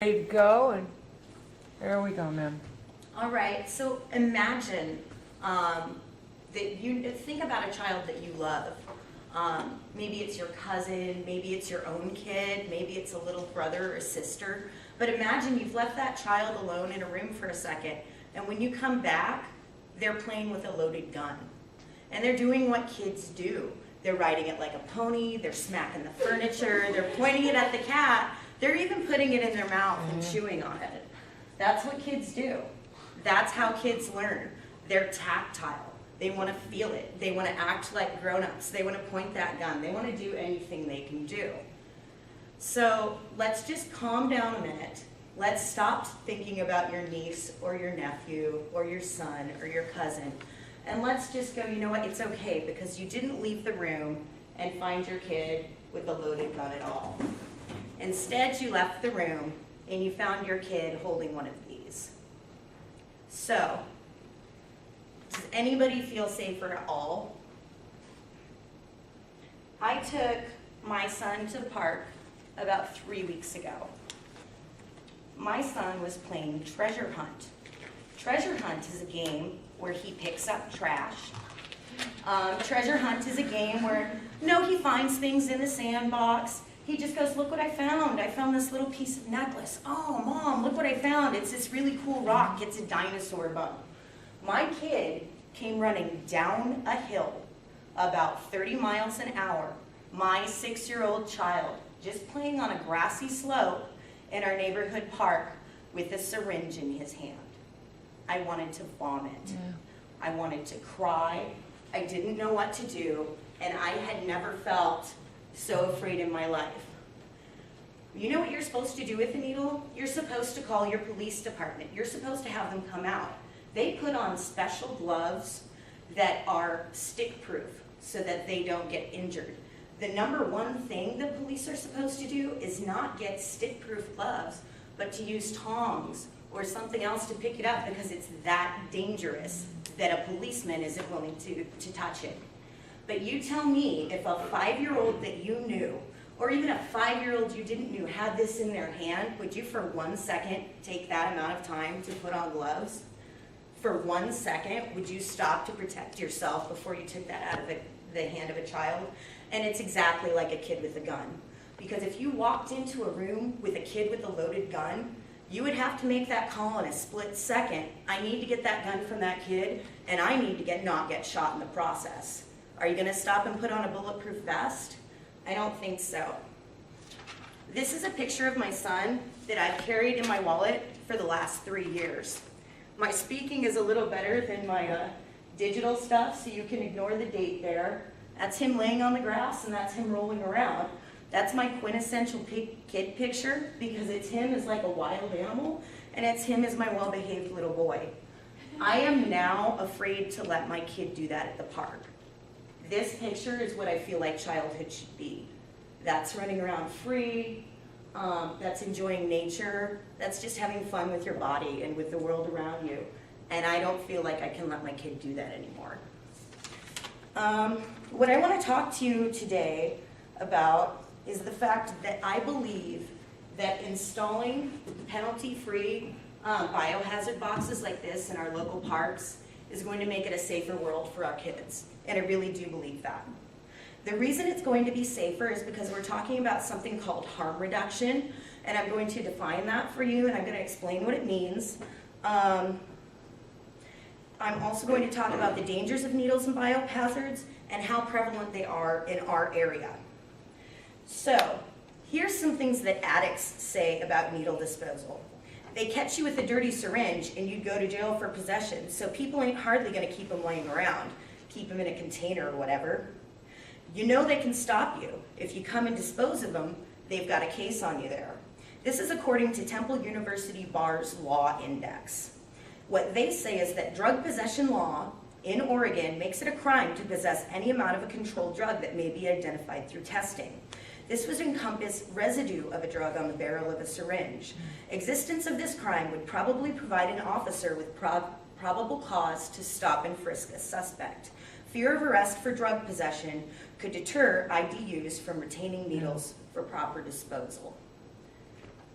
Ready to go, and there we go, ma'am. All right, so imagine that you think about a child that you love. Maybe it's your cousin, maybe it's your own kid, maybe it's a little brother or sister. But imagine you've left that child alone in a room for a second, and when you come back, they're playing with a loaded gun. And they're doing what kids do. They're riding it like a pony, they're smacking the furniture, they're pointing it at the cat, they're even putting it in their mouth and chewing on it. That's what kids do. That's how kids learn. They're tactile. They want to feel it. They want to act like grown-ups. They want to point that gun. They want to do anything they can do. So let's just calm down a minute. Let's stop thinking about your niece or your nephew or your son or your cousin. And let's just go, you know what, it's okay because you didn't leave the room and find your kid with a loaded gun at all. Instead, you left the room and you found your kid holding one of these. So, does anybody feel safer at all? I took my son to the park about 3 weeks ago. My son was playing treasure hunt. Treasure hunt is a game where he picks up trash. Treasure hunt is a game where, no, he finds things in the sandbox. He just goes, look what I found. I found this little piece of necklace. Oh, Mom, look what I found. It's this really cool rock. It's a dinosaur bone. My kid came running down a hill about 30 miles an hour. My 6-year-old child, just playing on a grassy slope in our neighborhood park with a syringe in his hand. I wanted to vomit. Yeah. I wanted to cry. I didn't know what to do, and I had never felt so afraid in my life. You know what you're supposed to do with a needle? You're supposed to call your police department. You're supposed to have them come out. They put on special gloves that are stick-proof so that they don't get injured. The number one thing the police are supposed to do is not get stick-proof gloves, but to use tongs or something else to pick it up because it's that dangerous that a policeman isn't willing to touch it. But you tell me if a 5-year-old that you knew, or even a 5-year-old you didn't know had this in their hand, would you for 1 second take that amount of time to put on gloves? For 1 second, would you stop to protect yourself before you took that out of the hand of a child? And it's exactly like a kid with a gun. Because if you walked into a room with a kid with a loaded gun, you would have to make that call in a split second. I need to get that gun from that kid, and I need to not get shot in the process. Are you going to stop and put on a bulletproof vest? I don't think so. This is a picture of my son that I've carried in my wallet for the last 3 years. My speaking is a little better than my digital stuff, so you can ignore the date there. That's him laying on the grass, and that's him rolling around. That's my quintessential kid picture because it's him as like a wild animal, and it's him as my well-behaved little boy. I am now afraid to let my kid do that at the park. This picture is what I feel like childhood should be. That's running around free, that's enjoying nature, that's just having fun with your body and with the world around you. And I don't feel like I can let my kid do that anymore. What I want to talk to you today about is the fact that I believe that installing penalty-free biohazard boxes like this in our local parks is going to make it a safer world for our kids. And I really do believe that. The reason it's going to be safer is because we're talking about something called harm reduction, and I'm going to define that for you, and I'm going to explain what it means. I'm also going to talk about the dangers of needles and biohazards and how prevalent they are in our area. So, here's some things that addicts say about needle disposal. They catch you with a dirty syringe and you'd go to jail for possession, so people ain't hardly going to keep them laying around, keep them in a container or whatever. You know they can stop you. If you come and dispose of them, they've got a case on you there. This is according to Temple University Bar's Law Index. What they say is that drug possession law in Oregon makes it a crime to possess any amount of a controlled drug that may be identified through testing. This would encompass residue of a drug on the barrel of a syringe. Existence of this crime would probably provide an officer with probable cause to stop and frisk a suspect. Fear of arrest for drug possession could deter IDUs from retaining needles for proper disposal.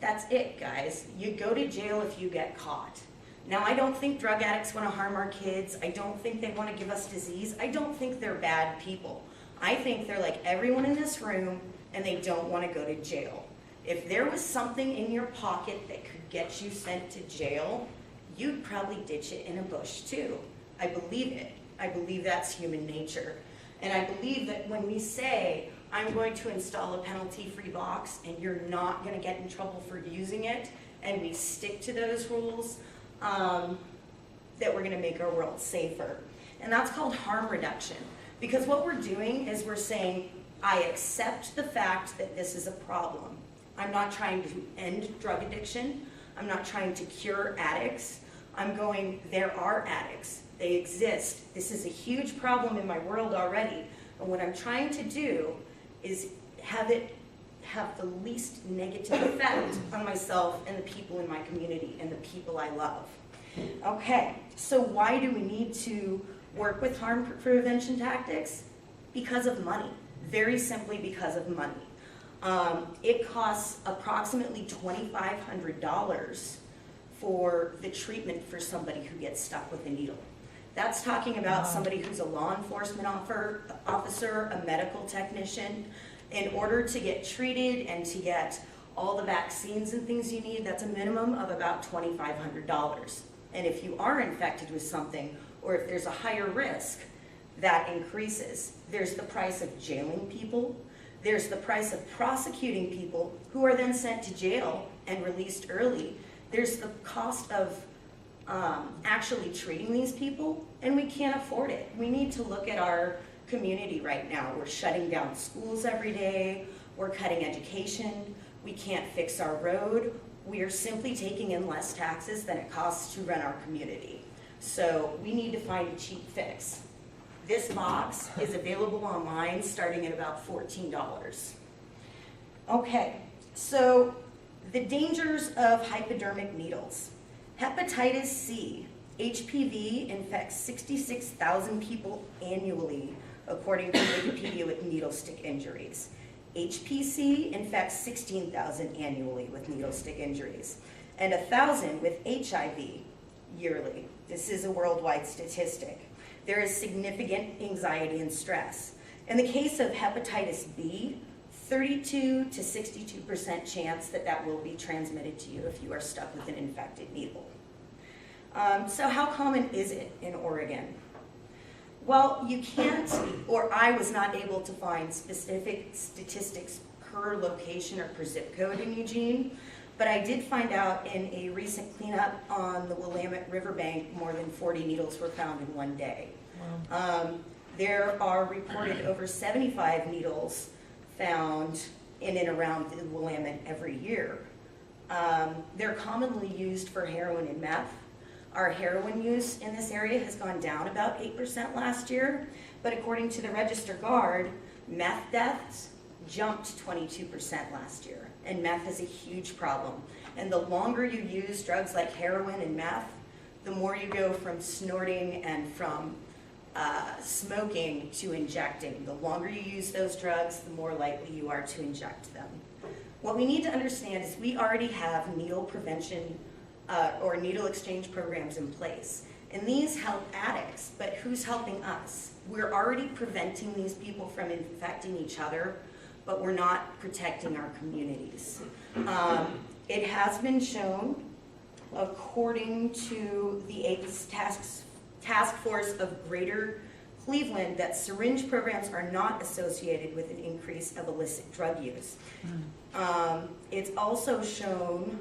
That's it, guys. You go to jail if you get caught. Now, I don't think drug addicts want to harm our kids. I don't think they want to give us disease. I don't think they're bad people. I think they're like everyone in this room, and they don't want to go to jail. If there was something in your pocket that could get you sent to jail, you'd probably ditch it in a bush too. I believe it. I believe that's human nature. And I believe that when we say, I'm going to install a penalty-free box and you're not going to get in trouble for using it, and we stick to those rules, that we're going to make our world safer. And that's called harm reduction. Because what we're doing is we're saying, I accept the fact that this is a problem. I'm not trying to end drug addiction. I'm not trying to cure addicts. I'm going, there are addicts. They exist. This is a huge problem in my world already. And what I'm trying to do is have it have the least negative effect on myself and the people in my community and the people I love. Okay, so why do we need to work with harm prevention tactics? Because of money. Very simply because of money. It costs approximately $2,500 for the treatment for somebody who gets stuck with a needle. That's talking about somebody who's a law enforcement officer, a medical technician. In order to get treated and to get all the vaccines and things you need, that's a minimum of about $2,500. And if you are infected with something, or if there's a higher risk, that increases. There's the price of jailing people. There's the price of prosecuting people who are then sent to jail and released early. There's the cost of actually treating these people, and we can't afford it. We need to look at our community right now. We're shutting down schools every day. We're cutting education. We can't fix our road. We are simply taking in less taxes than it costs to run our community. So we need to find a cheap fix. This box is available online starting at about $14. Okay, so the dangers of hypodermic needles. Hepatitis C, HPV infects 66,000 people annually, according to Wikipedia with needle stick injuries. HPC infects 16,000 annually with needle stick injuries, and 1,000 with HIV yearly. This is a worldwide statistic. There is significant anxiety and stress. In the case of hepatitis B, 32 to 62% chance that that will be transmitted to you if you are stuck with an infected needle. So how common is it in Oregon? Well, you can't, or I was not able to find specific statistics per location or per zip code in Eugene, but I did find out in a recent cleanup on the Willamette Riverbank, more than 40 needles were found in one day. Wow. There are reported over 75 needles found in and around the Willamette every year. They're commonly used for heroin and meth. Our heroin use in this area has gone down about 8% last year, but according to the Register Guard, meth deaths jumped 22% last year, and meth is a huge problem. And the longer you use drugs like heroin and meth, the more you go from snorting and from smoking to injecting. The longer you use those drugs, the more likely you are to inject them. What we need to understand is we already have needle prevention or needle exchange programs in place. And these help addicts, but who's helping us? We're already preventing these people from infecting each other, but we're not protecting our communities. It has been shown, according to the AIDS Task Force of Greater Cleveland, that syringe programs are not associated with an increase of illicit drug use. It's also shown,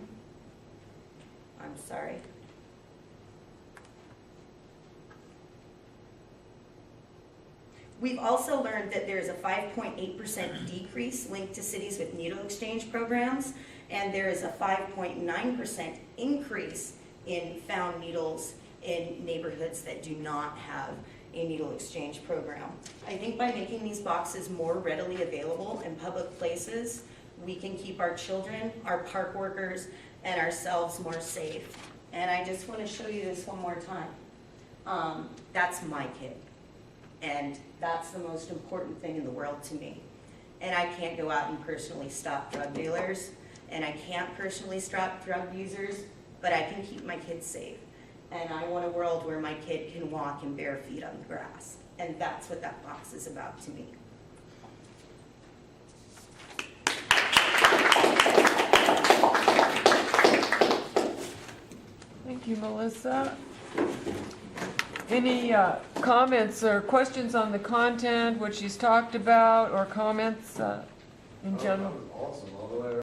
We've also learned that there's a 5.8% decrease linked to cities with needle exchange programs, and there is a 5.9% increase in found needles in neighborhoods that do not have a needle exchange program. I think by making these boxes more readily available in public places, we can keep our children, our park workers, and ourselves more safe. And I just want to show you this one more time. That's my kid. And that's the most important thing in the world to me. And I can't go out and personally stop drug dealers. and I can't personally stop drug users, but I can keep my kids safe. And I want a world where my kid can walk in bare feet on the grass. And that's what that box is about to me. Thank you, Melissa. Any comments or questions on the content, what she's talked about, or comments in general? That was awesome, all the way around.